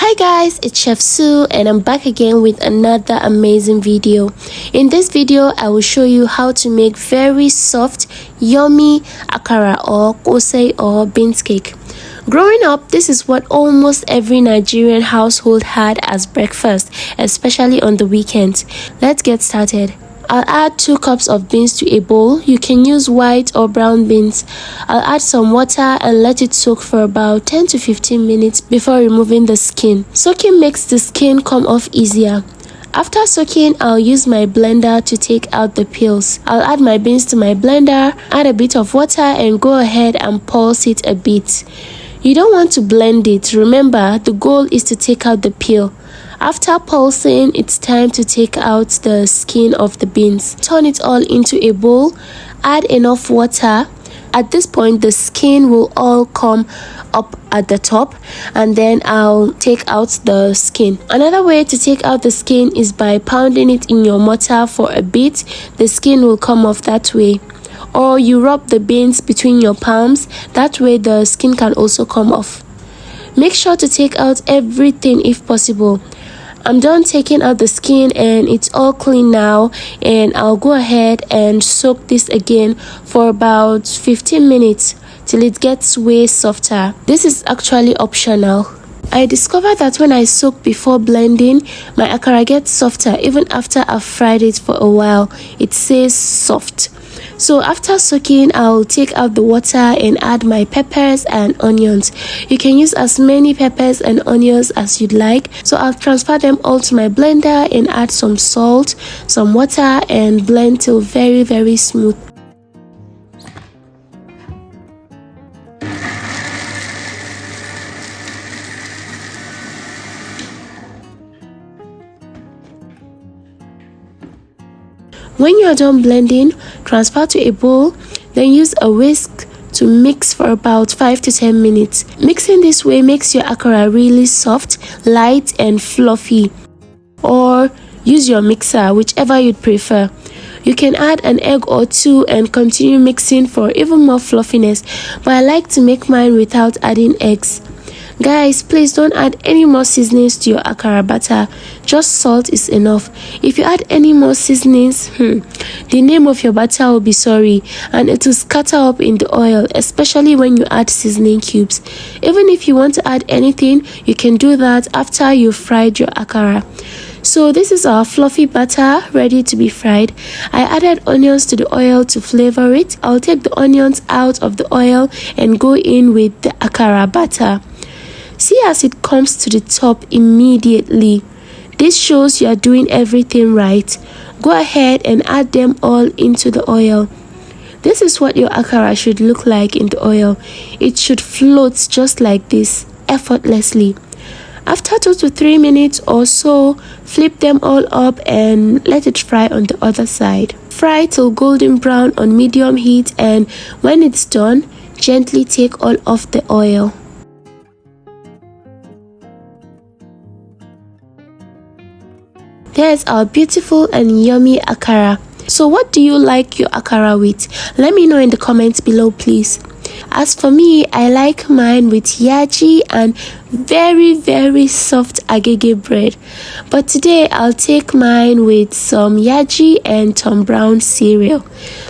Hi guys, it's Chef Sue and I'm back again with another amazing video. In this video, I will show you how to make very soft, yummy akara or kosai or beans cake. Growing up, this is what almost every Nigerian household had as breakfast, especially on the weekends. Let's get started. I'll add 2 cups of beans to a bowl. You can use white or brown beans. I'll add some water and let it soak for about 10 to 15 minutes before removing the skin. Soaking makes the skin come off easier. After soaking, I'll use my blender to take out the peels. I'll add my beans to my blender, add a bit of water and go ahead and pulse it a bit. You don't want to blend it. Remember, the goal is to take out the peel. After pulsing, it's time to take out the skin of the beans. Turn it all into a bowl, add enough water. At this point, the skin will all come up at the top and then I'll take out the skin. Another way to take out the skin is by pounding it in your mortar for a bit. The skin will come off that way. Or you rub the beans between your palms, that way the skin can also come off. Make sure to take out everything if possible. I'm done taking out the skin and it's all clean now, and I'll go ahead and soak this again for about 15 minutes till it gets way softer. This is actually optional. I discovered that when I soak before blending, my akara gets softer even after I've fried it for a while. It stays soft. So after soaking, I'll take out the water and add my peppers and onions. You can use as many peppers and onions as you'd like. So I'll transfer them all to my blender and add some salt, some water and blend till very smooth. When you are done blending, transfer to a bowl, then use a whisk to mix for about 5 to 10 minutes. Mixing this way makes your akara really soft, light and fluffy. Or use your mixer, whichever you'd prefer. You can add an egg or 2 and continue mixing for even more fluffiness, but I like to make mine without adding eggs. Guys, please don't add any more seasonings to your akara batter. Just salt is enough. If you add any more seasonings, the name of your batter will be sorry and it will scatter up in the oil, especially when you add seasoning cubes. Even if you want to add anything, you can do that after you've fried your akara. So this is our fluffy batter ready to be fried. I added onions to the oil to flavor it. I'll take the onions out of the oil and go in with the akara batter. See as it comes to the top immediately. This shows you are doing everything right. Go ahead and add them all into the oil. This is what your akara should look like in the oil. It should float just like this, effortlessly. After 2 to 3 minutes or so, flip them all up and let it fry on the other side. Fry till golden brown on medium heat, and when it's done, gently take all off the oil. There's our beautiful and yummy akara. So what do you like your akara with? Let me know in the comments below, please. As for me, I like mine with yaji and very soft agege bread. But today I'll take mine with some yaji and Tom Brown cereal.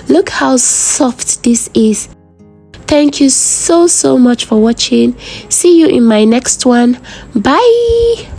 Look how soft this is. Thank you so much for watching. See you in my next one. Bye.